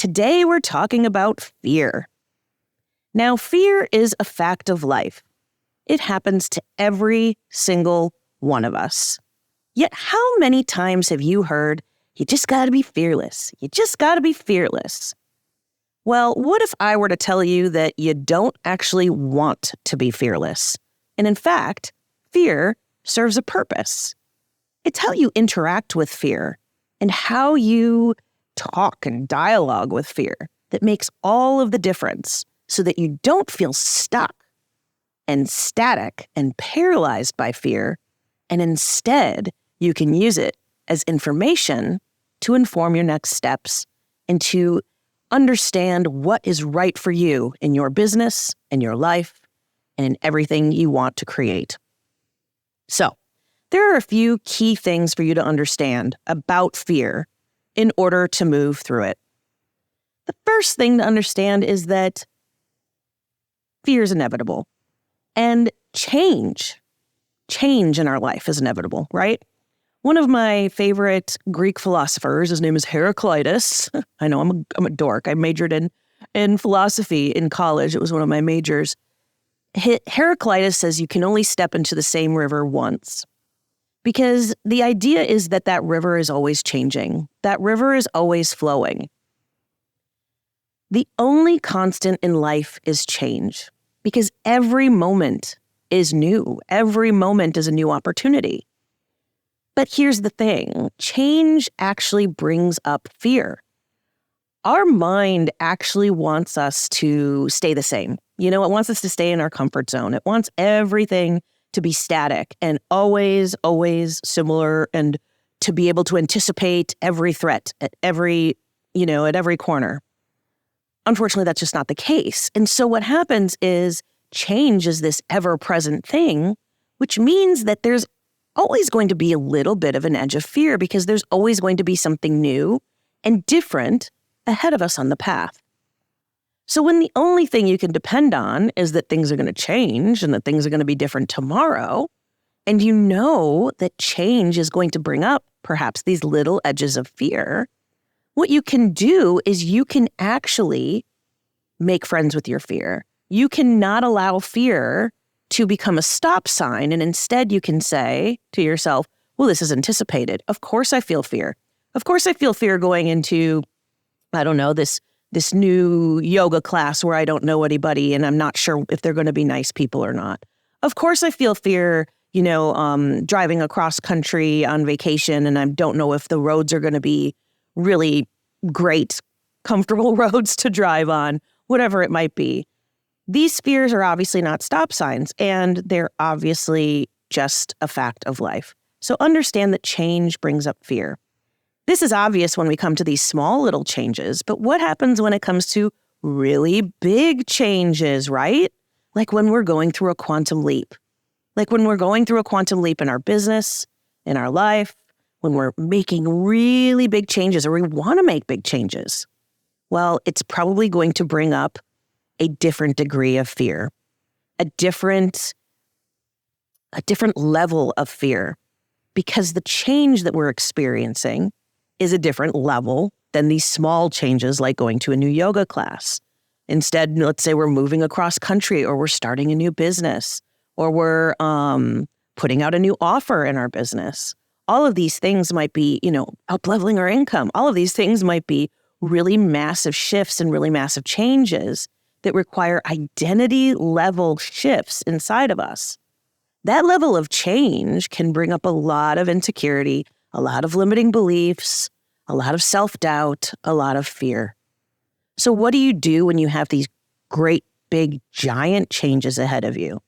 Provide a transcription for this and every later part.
Today we're talking about fear. Now, fear is a fact of life. It happens to every single one of us. Yet how many times have you heard, you just gotta be fearless. You just gotta be fearless. Well, what if I were to tell you that you don't actually want to be fearless? And in fact, fear serves a purpose. It's how you interact with fear and how you talk and dialogue with fear that makes all of the difference so that you don't feel stuck and static and paralyzed by fear, and instead you can use it as information to inform your next steps and to understand what is right for you in your business, in your life, and in everything you want to create. So, there are a few key things for you to understand about fear in order to move through it. The first thing to understand is that fear is inevitable, and change in our life is inevitable, right? One of my favorite Greek philosophers, his name is Heraclitus. I know I'm a dork. I majored in philosophy in college. It was one of my majors. Heraclitus says you can only step into the same river once, because the idea is that river is always changing. That river is always flowing. The only constant in life is change, because every moment is new. Every moment is a new opportunity. But here's the thing, change actually brings up fear. Our mind actually wants us to stay the same. It wants us to stay in our comfort zone. It wants everything to be static and always similar, and to be able to anticipate every threat at every corner. Unfortunately, that's just not the case. And so what happens is change is this ever-present thing, which means that there's always going to be a little bit of an edge of fear, because there's always going to be something new and different ahead of us on the path. So when the only thing you can depend on is that things are going to change and that things are going to be different tomorrow, and you know that change is going to bring up perhaps these little edges of fear, what you can do is you can actually make friends with your fear. You cannot allow fear to become a stop sign, and instead you can say to yourself, well, this is anticipated. Of course I feel fear. Of course I feel fear going into, this new yoga class where I don't know anybody and I'm not sure if they're going to be nice people or not. Of course I feel fear, driving across country on vacation and I don't know if the roads are going to be really great, comfortable roads to drive on, whatever it might be. These fears are obviously not stop signs, and they're obviously just a fact of life. So understand that change brings up fear. This is obvious when we come to these small little changes, but what happens when it comes to really big changes, right? Like when we're going through a quantum leap. Like when we're going through a quantum leap in our business, in our life, when we're making really big changes or we want to make big changes. Well, it's probably going to bring up a different degree of fear, a different level of fear, because the change that we're experiencing is a different level than these small changes like going to a new yoga class. Instead, let's say we're moving across country, or we're starting a new business, or we're putting out a new offer in our business. All of these things might be, up-leveling our income. All of these things might be really massive shifts and really massive changes that require identity level shifts inside of us. That level of change can bring up a lot of insecurity, a lot of limiting beliefs, a lot of self-doubt, a lot of fear. So what do you do when you have these great, big, giant changes ahead of you?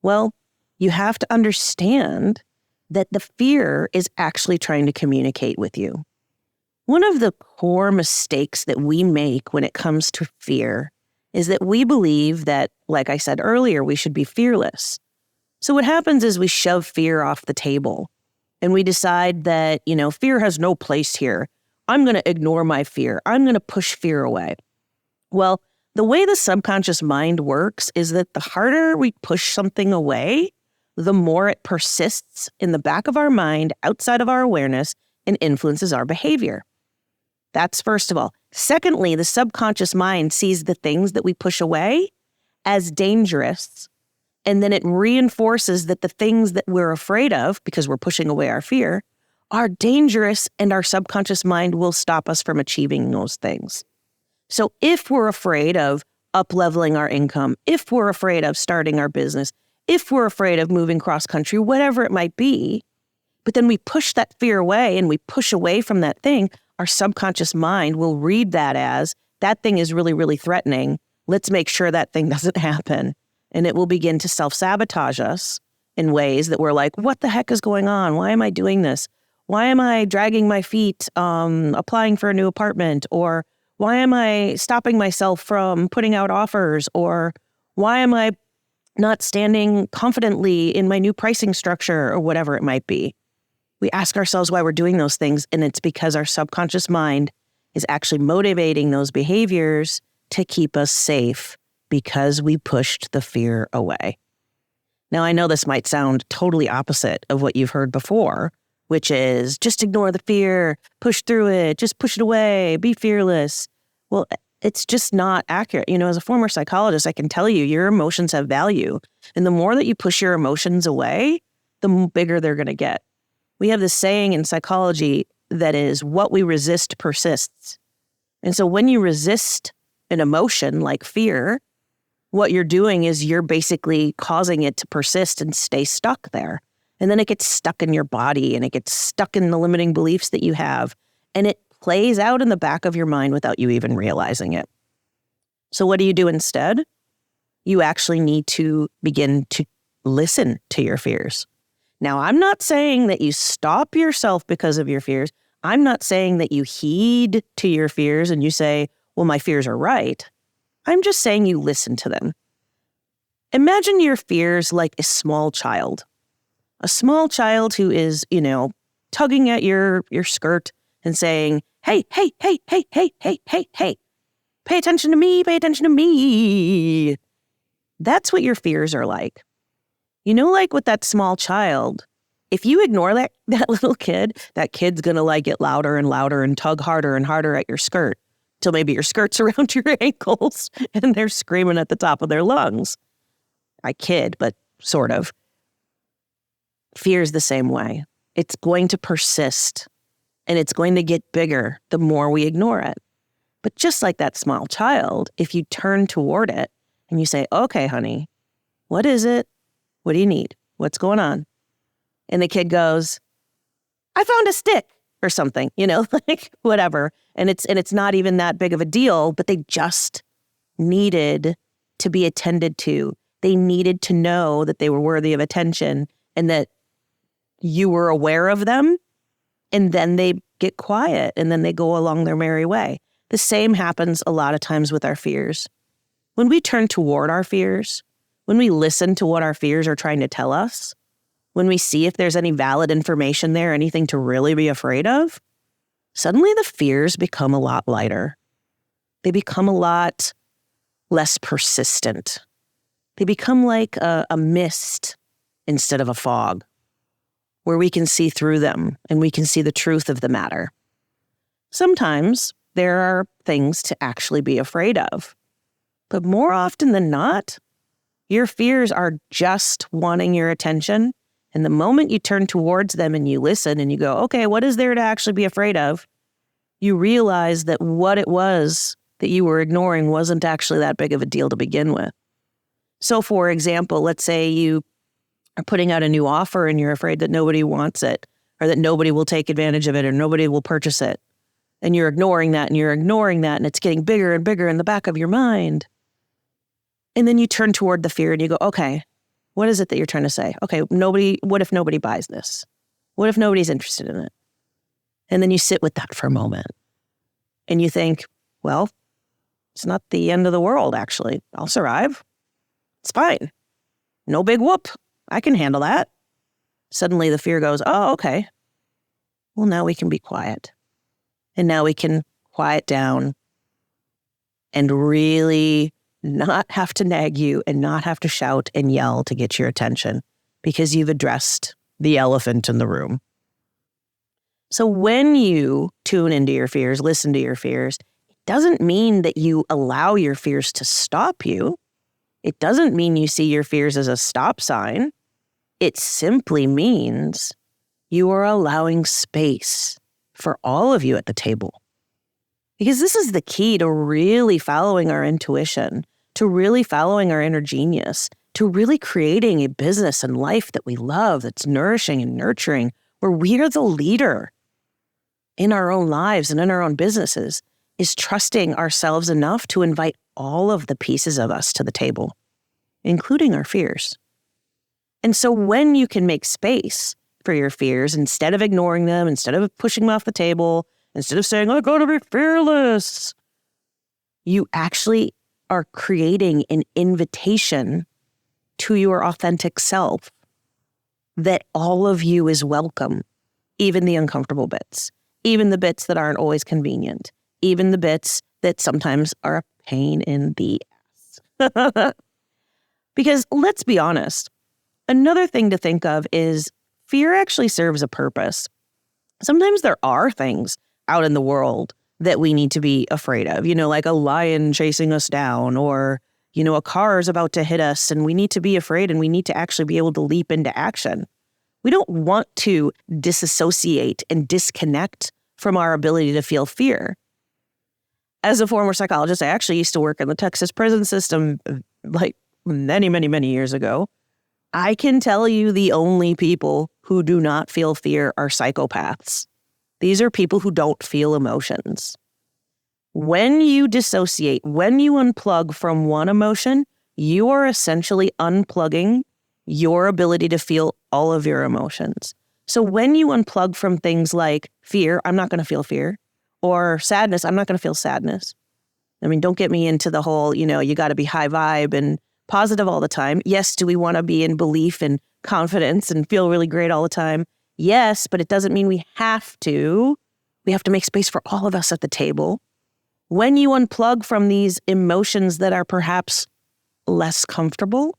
Well, you have to understand that the fear is actually trying to communicate with you. One of the core mistakes that we make when it comes to fear is that we believe that, like I said earlier, we should be fearless. So what happens is we shove fear off the table and we decide that, fear has no place here. I'm going to ignore my fear. I'm going to push fear away. Well, the way the subconscious mind works is that the harder we push something away, the more it persists in the back of our mind, outside of our awareness, and influences our behavior. That's first of all. Secondly, the subconscious mind sees the things that we push away as dangerous. And then it reinforces that the things that we're afraid of, because we're pushing away our fear, are dangerous, and our subconscious mind will stop us from achieving those things. So if we're afraid of up-leveling our income, if we're afraid of starting our business, if we're afraid of moving cross-country, whatever it might be, but then we push that fear away and we push away from that thing, our subconscious mind will read that as, that thing is really, really threatening. Let's make sure that thing doesn't happen. And it will begin to self-sabotage us in ways that we're like, what the heck is going on? Why am I doing this? Why am I dragging my feet applying for a new apartment? Or why am I stopping myself from putting out offers? Or why am I not standing confidently in my new pricing structure, or whatever it might be? We ask ourselves why we're doing those things, and it's because our subconscious mind is actually motivating those behaviors to keep us safe because we pushed the fear away. Now, I know this might sound totally opposite of what you've heard before, which is just ignore the fear, push through it, just push it away, be fearless. Well, it's just not accurate. As a former psychologist, I can tell you your emotions have value. And the more that you push your emotions away, the bigger they're going to get. We have this saying in psychology that is, what we resist persists. And so when you resist an emotion like fear, what you're doing is you're basically causing it to persist and stay stuck there. And then it gets stuck in your body, and it gets stuck in the limiting beliefs that you have. And it plays out in the back of your mind without you even realizing it. So what do you do instead? You actually need to begin to listen to your fears. Now, I'm not saying that you stop yourself because of your fears. I'm not saying that you heed to your fears and you say, well, my fears are right. I'm just saying you listen to them. Imagine your fears like a small child. A small child who is, tugging at your skirt and saying, hey, hey, hey, hey, hey, hey, hey, hey, pay attention to me, pay attention to me. That's what your fears are like. Like with that small child, if you ignore that little kid, that kid's going to get louder and louder and tug harder and harder at your skirt till maybe your skirt's around your ankles and they're screaming at the top of their lungs. I kid, but sort of. Fear's the same way. It's going to persist and it's going to get bigger the more we ignore it. But just like that small child, if you turn toward it and you say, okay, honey, what is it? What do you need? What's going on? And the kid goes, I found a stick or something, whatever. And it's not even that big of a deal, but they just needed to be attended to. They needed to know that they were worthy of attention and that you were aware of them. And then they get quiet and then they go along their merry way. The same happens a lot of times with our fears. When we turn toward our fears, when we listen to what our fears are trying to tell us, when we see if there's any valid information there, anything to really be afraid of, suddenly the fears become a lot lighter. They become a lot less persistent. They become like a mist instead of a fog, where we can see through them and we can see the truth of the matter. Sometimes there are things to actually be afraid of, but more often than not, your fears are just wanting your attention. And the moment you turn towards them and you listen and you go, okay, what is there to actually be afraid of? You realize that what it was that you were ignoring wasn't actually that big of a deal to begin with. So for example, let's say you are putting out a new offer and you're afraid that nobody wants it or that nobody will take advantage of it or nobody will purchase it. And you're ignoring that and you're ignoring that and it's getting bigger and bigger in the back of your mind. And then you turn toward the fear and you go, okay, what is it that you're trying to say? Okay, what if nobody buys this? What if nobody's interested in it? And then you sit with that for a moment and you think, well, it's not the end of the world, actually. I'll survive. It's fine. No big whoop. I can handle that. Suddenly the fear goes, oh, okay. Well, now we can be quiet. And now we can quiet down and really not have to nag you and not have to shout and yell to get your attention because you've addressed the elephant in the room. So when you tune into your fears, listen to your fears, it doesn't mean that you allow your fears to stop you. It doesn't mean you see your fears as a stop sign. It simply means you are allowing space for all of you at the table. Because this is the key to really following our intuition, to really following our inner genius, to really creating a business and life that we love, that's nourishing and nurturing, where we are the leader in our own lives and in our own businesses, is trusting ourselves enough to invite all of the pieces of us to the table, including our fears. And so when you can make space for your fears, instead of ignoring them, instead of pushing them off the table, instead of saying, I'm going to be fearless, you actually are creating an invitation to your authentic self that all of you is welcome, even the uncomfortable bits, even the bits that aren't always convenient, even the bits that sometimes are a pain in the ass. Because let's be honest, another thing to think of is fear actually serves a purpose. Sometimes there are things out in the world that we need to be afraid of, like a lion chasing us down, or, a car is about to hit us and we need to be afraid and we need to actually be able to leap into action. We don't want to disassociate and disconnect from our ability to feel fear. As a former psychologist, I actually used to work in the Texas prison system like many, many, many years ago. I can tell you the only people who do not feel fear are psychopaths. These are people who don't feel emotions. When you dissociate, when you unplug from one emotion, you are essentially unplugging your ability to feel all of your emotions. So when you unplug from things like fear, I'm not going to feel fear, or sadness, I'm not going to feel sadness. I mean, don't get me into the whole, you got to be high vibe and positive all the time. Yes, do we want to be in belief and confidence and feel really great all the time? Yes, but it doesn't mean we have to. We have to make space for all of us at the table. When you unplug from these emotions that are perhaps less comfortable,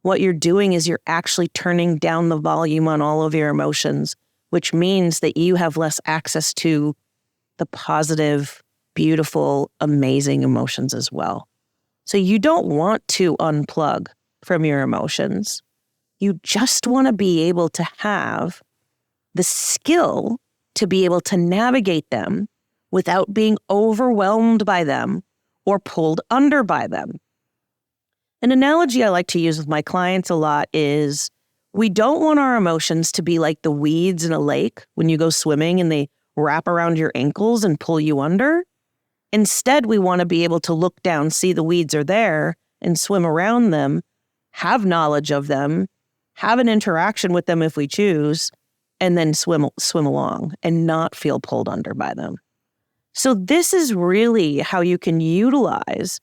what you're doing is you're actually turning down the volume on all of your emotions, which means that you have less access to the positive, beautiful, amazing emotions as well. So you don't want to unplug from your emotions. You just want to be able to have the skill to be able to navigate them without being overwhelmed by them or pulled under by them. An analogy I like to use with my clients a lot is we don't want our emotions to be like the weeds in a lake when you go swimming and they wrap around your ankles and pull you under. Instead, we want to be able to look down, see the weeds are there, and swim around them, have knowledge of them, have an interaction with them if we choose, and then swim along and not feel pulled under by them. So this is really how you can utilize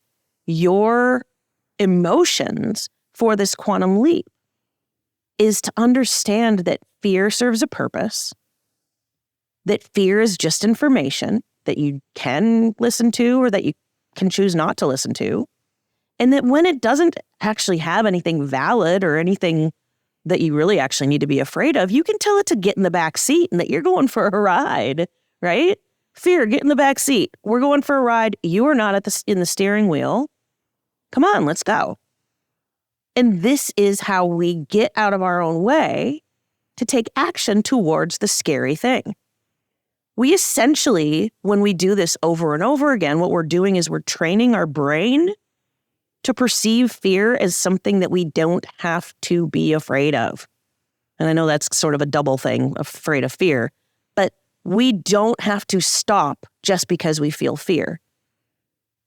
your emotions for this quantum leap, is to understand that fear serves a purpose, that fear is just information that you can listen to or that you can choose not to listen to, and that when it doesn't actually have anything valid or anything that you really actually need to be afraid of, you can tell it to get in the back seat and that you're going for a ride, right? Fear, get in the back seat. We're going for a ride. You are not in the steering wheel. Come on, let's go. And this is how we get out of our own way to take action towards the scary thing. We essentially, when we do this over and over again, what we're doing is we're training our brain to perceive fear as something that we don't have to be afraid of. And I know that's sort of a double thing, afraid of fear, but we don't have to stop just because we feel fear.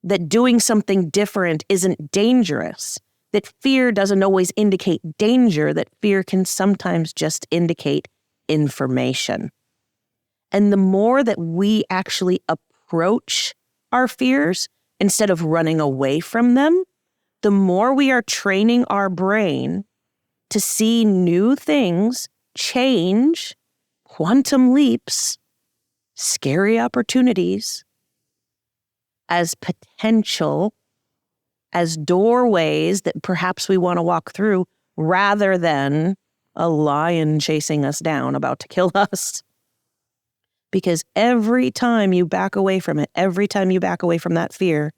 That doing something different isn't dangerous. That fear doesn't always indicate danger, that fear can sometimes just indicate information. And the more that we actually approach our fears instead of running away from them, the more we are training our brain to see new things, change, quantum leaps, scary opportunities as potential, as doorways that perhaps we want to walk through, rather than a lion chasing us down about to kill us. Because every time you back away from it, every time you back away from that fear,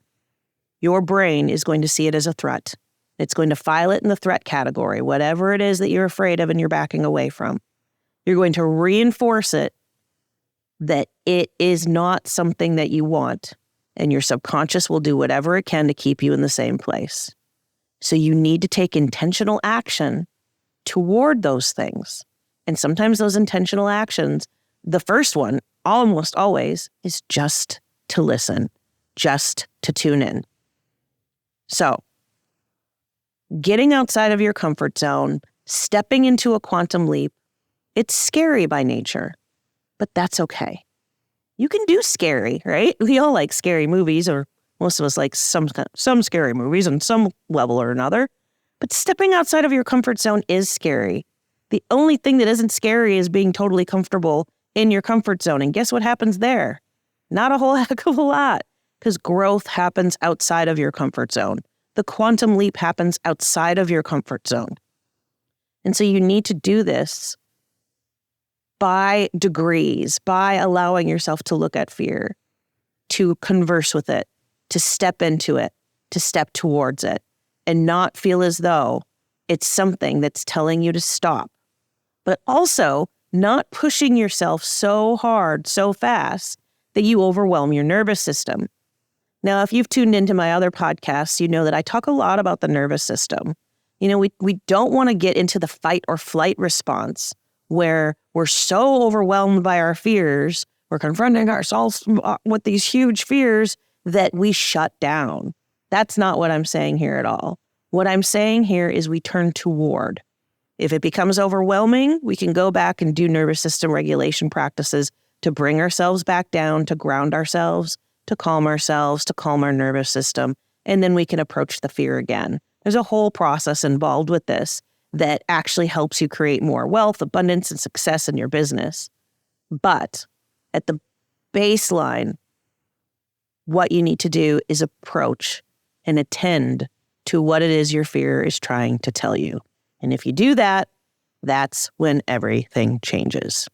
your brain is going to see it as a threat. It's going to file it in the threat category, whatever it is that you're afraid of and you're backing away from. You're going to reinforce it that it is not something that you want, and your subconscious will do whatever it can to keep you in the same place. So you need to take intentional action toward those things. And sometimes those intentional actions, the first one, almost always, is just to listen, just to tune in. So, getting outside of your comfort zone, stepping into a quantum leap, it's scary by nature, but that's okay. You can do scary, right? We all like scary movies, or most of us like some scary movies on some level or another. But stepping outside of your comfort zone is scary. The only thing that isn't scary is being totally comfortable in your comfort zone. And guess what happens there? Not a whole heck of a lot, because growth happens outside of your comfort zone. The quantum leap happens outside of your comfort zone. And so you need to do this by degrees, by allowing yourself to look at fear, to converse with it, to step into it, to step towards it, and not feel as though it's something that's telling you to stop, but also not pushing yourself so hard, so fast that you overwhelm your nervous system. Now, if you've tuned into my other podcasts, you know that I talk a lot about the nervous system. You know, we don't want to get into the fight or flight response where we're so overwhelmed by our fears, we're confronting ourselves with these huge fears that we shut down. That's not what I'm saying here at all. What I'm saying here is we turn toward. If it becomes overwhelming, we can go back and do nervous system regulation practices to bring ourselves back down, to ground ourselves, to calm our nervous system, and then we can approach the fear again. There's a whole process involved with this that actually helps you create more wealth, abundance, and success in your business. But at the baseline, what you need to do is approach and attend to what it is your fear is trying to tell you. And if you do that, that's when everything changes.